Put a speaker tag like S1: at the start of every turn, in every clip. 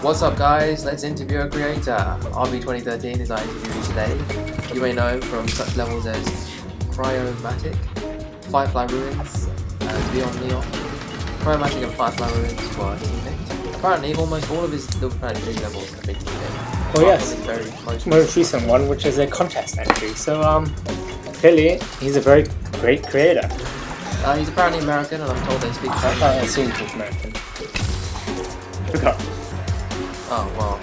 S1: What's up guys, let's interview a creator. R-V-2-0-1-3 is our interviewee today. You may know him from such levels as Cryomatic, Firefly Ruins, Beyond Neon. Cryomatic and Firefly Ruins were teammates. Apparently almost all of his Little Planet 3 levels have been teammates.
S2: Oh yes,
S1: very
S2: most recent one, which is a contest entry. So clearly he's a very great creator.
S1: He's apparently American and I'm told they speak French.
S2: I assume he's American. Forgot.
S1: Oh well.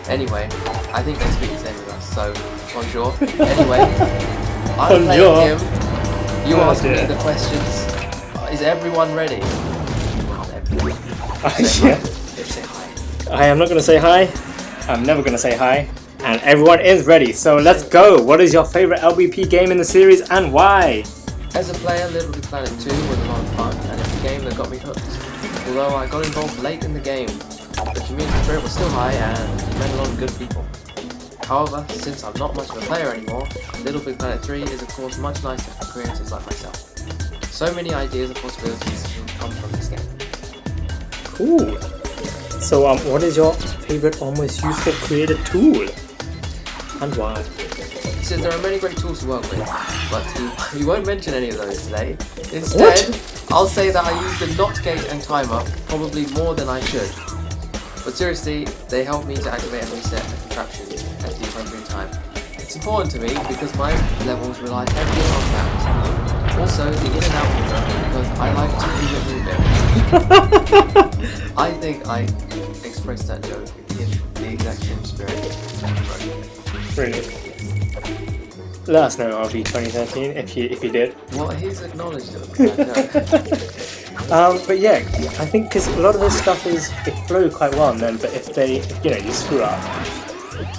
S1: Anyway, I think they speak the same as us, so bonjour. Anyway, I'm playing him. You ask me the questions. Is everyone ready?
S2: Yeah.
S1: Say hi.
S2: I am not going to say hi. I'm never going to say hi. And everyone is ready, so let's go. What is your favorite LBP game in the series and why?
S1: As a player, Little Planet 2 was a lot of fun, and it's a game that got me hooked. Although I got involved late in the game, the community spirit was still high and met a lot of good people. However, since I'm not much of a player anymore, Little Big Planet 3 is of course much nicer for creators like myself. So many ideas and possibilities can come from this game.
S2: Cool. So what is your favorite or most useful creator tool? And why?
S1: He says there are many great tools to work with, but he won't mention any of those today. Instead, I'll say that I use the not gate and timer probably more than I should. But seriously, they help me to activate and reset the contraption at the appropriate time. It's important to me because my levels rely heavily on that. Also, the in and out because I like to move it. I think I expressed that joke in the exact same spirit.
S2: Brilliant. Let us know, R-V-2-0-1-3, if you did.
S1: Well, he's acknowledged it.
S2: But yeah, I think because a lot of this stuff it flow quite well, and then but if you screw up,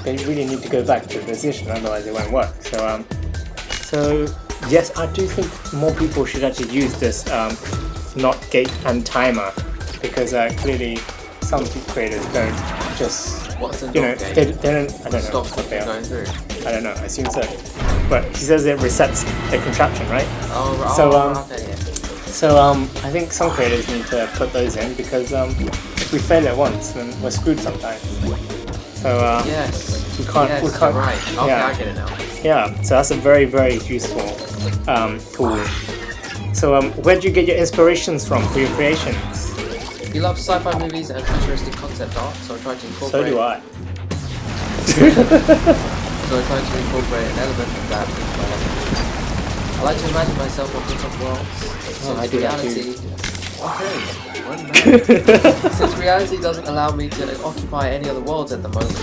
S2: they really need to go back to the position, otherwise it won't work. So yes, I do think more people should actually use this not gate and timer, because clearly some creators don't just they don't. I don't know
S1: stop
S2: what they are.
S1: Going through.
S2: I don't know. I assume so. But he says it resets the contraption, right?
S1: Okay, yeah.
S2: So I think some creators need to put those in because if we fail it once, then we're screwed sometimes. So
S1: yes,
S2: we can't.
S1: Right. Okay,
S2: yeah.
S1: I get it now.
S2: Yeah. So that's a very, very useful tool. So where do you get your inspirations from for your creations?
S1: He loves sci-fi movies and futuristic concept art, so I try to incorporate.
S2: So do I.
S1: So I try to incorporate an element of that into my level. I like to imagine myself on different worlds.
S2: I do
S1: reality. Since reality doesn't allow me to occupy any other worlds at the moment.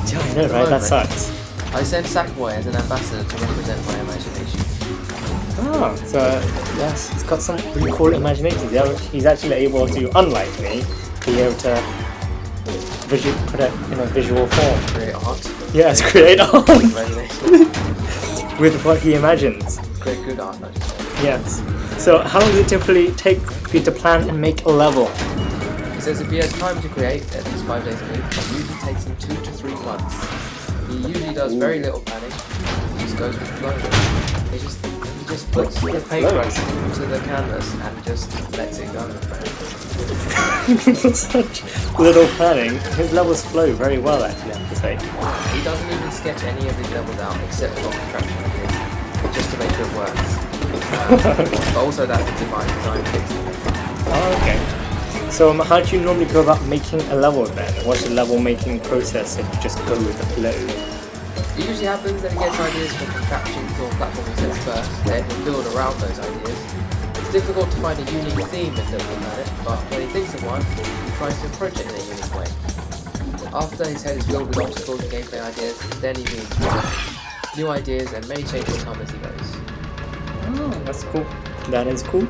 S2: Yeah, I know, right? That sucks.
S1: I send Sackboy as an ambassador to represent my imagination.
S2: Oh, so yes, he's got some really cool imagination. He's actually able to, unlike me, be able to put it in a visual form.
S1: Create art.
S2: Yes, create art with what he imagines.
S1: Create good art, I should say.
S2: Yes. So how long does it typically take for you to plan and make a level?
S1: He says if he has time to create, at least 5 days a week, it usually takes him 2 to 3 months. He usually does very little planning. He just goes with the flow. He just puts the paintbrush into the canvas and just lets it go.
S2: Such little planning. His levels flow very well, actually, I have to say.
S1: He doesn't even sketch any of his levels out except for contraption ideas, just to make sure it works. But also that's a design fix.
S2: Oh, okay. So how do you normally go about making a level then? What's the level making process if you just go with the flow?
S1: It usually happens that he gets ideas from contraptions or platforming sets first, then he'll build around those ideas. It's difficult to find a unique theme in Little Planet, but when he thinks of one, he tries to approach it in a unique way. After his head is filled with obstacles and gameplay ideas, then he moves on. New ideas and many changes come as he goes.
S2: Oh, that's cool. That is cool.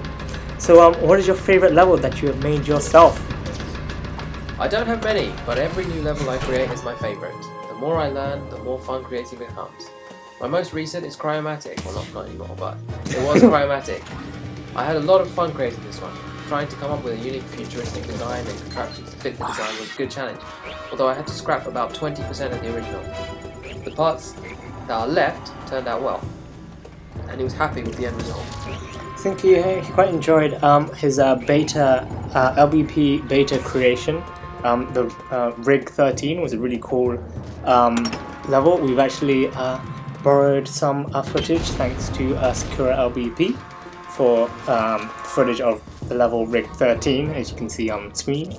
S2: So what is your favorite level that you have made yourself?
S1: I don't have many, but every new level I create is my favorite. The more I learn, the more fun creating becomes. My most recent is Cryomatic. Well, not anymore, but it was Cryomatic. I had a lot of fun creating this one. Trying to come up with a unique futuristic design and contraptions to fit the design was a good challenge, although I had to scrap about 20% of the original. The parts that are left turned out well, and he was happy with the end result.
S2: I think he quite enjoyed his beta LBP beta creation, The Rig 13 was a really cool level. We've actually borrowed some footage thanks to Sakura LBP for footage of the level Rig 13, as you can see on screen.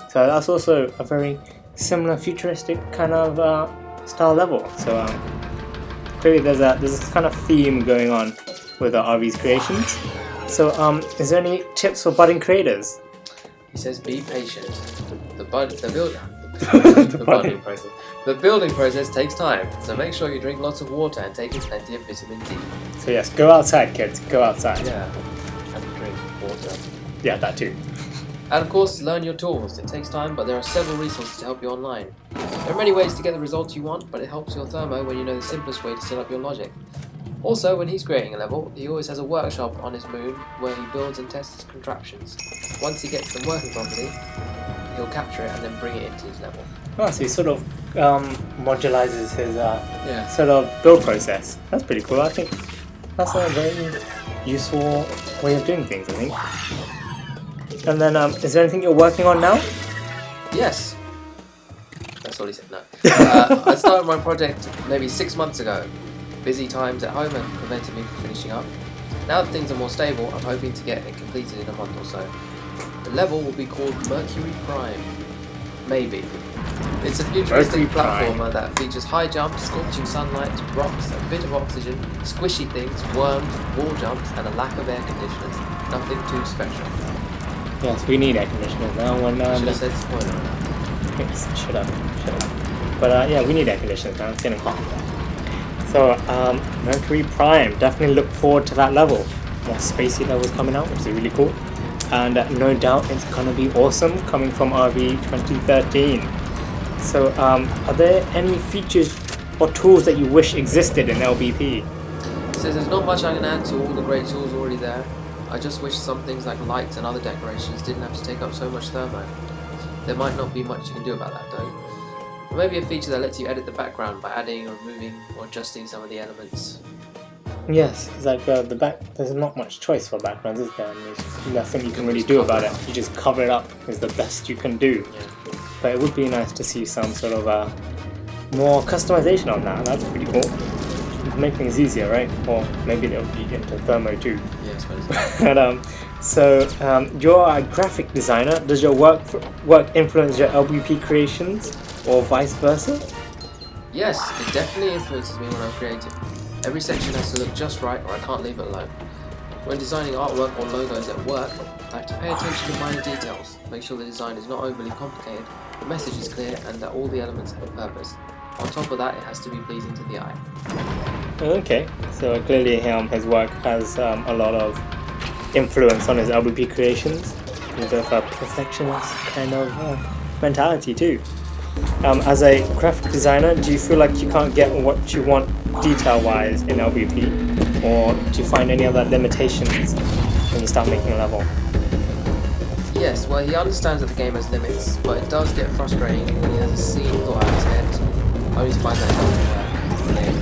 S2: So that's also a very similar futuristic kind of style level. So clearly there's this kind of theme going on with RV's creations. So is there any tips for budding creators?
S1: He says be patient. The building process takes time, so make sure you drink lots of water and take in plenty of vitamin D.
S2: So yes, go outside, kids. Go outside.
S1: Yeah, and drink water.
S2: Yeah, that too.
S1: And of course, learn your tools. It takes time, but there are several resources to help you online. There are many ways to get the results you want, but it helps your thermo when you know the simplest way to set up your logic. Also, when he's creating a level, he always has a workshop on his moon where he builds and tests his contraptions. Once he gets them working properly, he'll capture it and then bring it into his level.
S2: Oh, so he sort of modularizes his sort of build process. That's pretty cool. I think that's a very useful way of doing things, I think. And then, is there anything you're working on now?
S1: Yes. That's all he said, no. I started my project maybe 6 months ago. Busy times at home had prevented me from finishing up. Now that things are more stable, I'm hoping to get it completed in a month or so. The level will be called Mercury Prime. Maybe. It's a futuristic platformer that features high jumps, scorching sunlight, rocks, a bit of oxygen, squishy things, worms, wall jumps, and a lack of air conditioners. Nothing too special.
S2: Yes, we need air conditioners now.
S1: Should have said spoiler on that.
S2: Shut up. But yeah, we need air conditioners now. It's getting hot. So, Mercury Prime, definitely look forward to that level. More spacey levels coming out, which is really cool. And no doubt it's gonna be awesome coming from R-V-2-0-1-3. So, are there any features or tools that you wish existed in LBP?
S1: He says there's not much I can add to all the great tools already there. I just wish some things like lights and other decorations didn't have to take up so much thermo. There might not be much you can do about that though. Or maybe a feature that lets you edit the background by adding or removing or adjusting some of the elements.
S2: Yes, it's like there's not much choice for backgrounds, is there? And there's nothing you can really do about it. You just cover it up is the best you can do.
S1: Yeah.
S2: But it would be nice to see some sort of more customization on that. That's pretty cool. It'd make things easier, right? Or maybe it'll be into thermo too.
S1: Yeah, I suppose.
S2: So, you're a graphic designer. Does your work influence your LBP creations, or vice versa?
S1: Yes, it definitely influences me when I'm creative. Every section has to look just right or I can't leave it alone. When designing artwork or logos at work, I have to pay attention to minor details, make sure the design is not overly complicated, the message is clear and that all the elements have a purpose. On top of that, it has to be pleasing to the eye.
S2: Okay, so clearly his work has a lot of influence on his LBP creations, with a perfectionist kind of mentality too. As a graphic designer, do you feel like you can't get what you want detail-wise in LBP, or do you find any other limitations when you start making a level?
S1: Yes, well he understands that the game has limits, but it does get frustrating when he has a scene thought out of his head, only to find that it doesn't work in the game.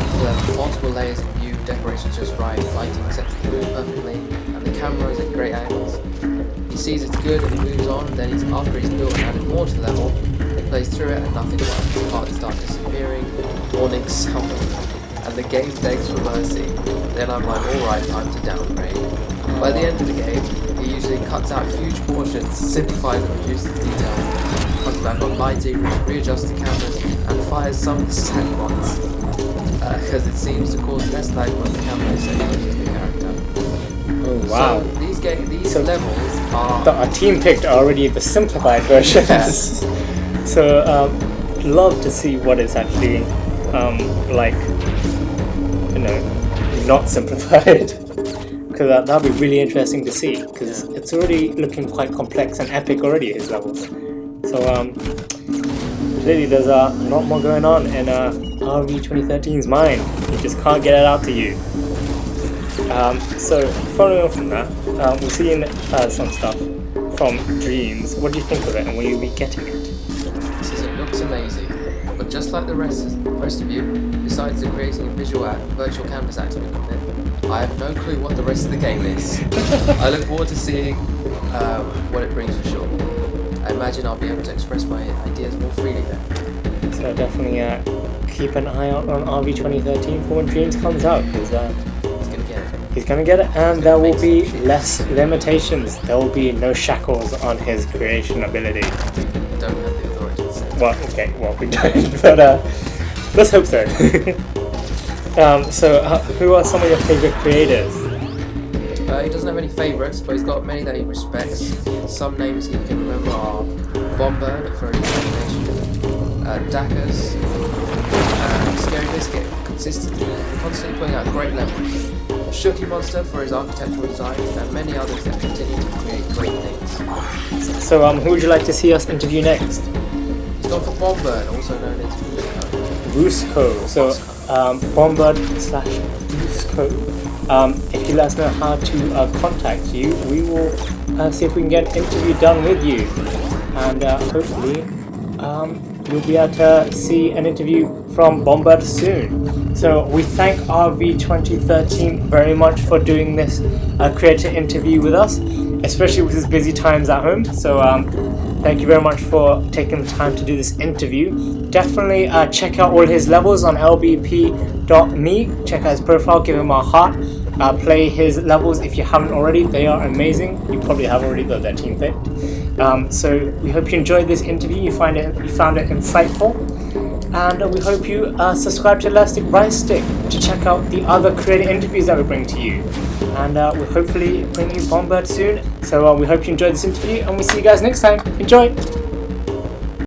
S1: He'll have multiple layers of view, decorations just right, lighting sets the mood perfectly, and the camera is at great angles. He sees it's good and he moves on, then after he's built and added more to the level, he plays through it and nothing works. Parts start disappearing, warnings sound, and the game begs for mercy. Then I'm like, alright, time to downgrade. By the end of the game, he usually cuts out huge portions, simplifies and reduces detail, cuts back on lighting, readjusts the cameras, and fires some of the stack bots, because it seems to cause less lag when the camera is set close to the character.
S2: Oh wow.
S1: So these levels are...
S2: Our team picked already the simplified versions.
S1: Yes.
S2: So, love to see what it's actually like, not simplified. Because that'd be really interesting to see, because it's already looking quite complex and epic already, his levels. So, clearly there's a lot more going on in R-V-2-0-1-3's mind. You just can't get it out to you. So, following on from that, we've seen some stuff from Dreams. What do you think of it, and will you be getting it?
S1: He says it looks amazing, but just like the rest of you, besides the creating a virtual canvas activity of it, I have no clue what the rest of the game is. I look forward to seeing what it brings for sure. I imagine I'll be able to express my ideas more freely there.
S2: So definitely keep an eye out on RV2013 for when Dreams comes out, because
S1: He's gonna get it.
S2: he's going to get it, and there will be less limitations. There will be no shackles on his creation ability.
S1: Don't have the authority to say that.
S2: Well, okay, well we don't, but let's hope so. Who are some of your favorite creators?
S1: He doesn't have any favourites, but he's got many that he respects. Some names he can remember are Bombird for his animation, Dackers, Scary Biscuit, constantly putting out great levels, Shooky Monster for his architectural design, and many others that continue to create great things.
S2: So who would you like to see us interview next?
S1: He's gone for Bombird, also known as
S2: Busco. So Bombird / Busco. If you let us know how to contact you, we will see if we can get an interview done with you, and hopefully you'll be able to see an interview from Bombird soon. So we thank RV2013 very much for doing this creator interview with us, especially with his busy times at home. So thank you very much for taking the time to do this interview. Definitely check out all his levels on LBP.me. Check out his profile, give him a heart. Play his levels if you haven't already. They are amazing. You probably have already, though they're team picked. So we hope you enjoyed this interview. You found it insightful, and we hope you subscribe to LSTickrightstick to check out the other creator interviews that we bring to you. And we'll hopefully bring you Bombird soon. So we hope you enjoyed this interview, and we'll see you guys next time. Enjoy.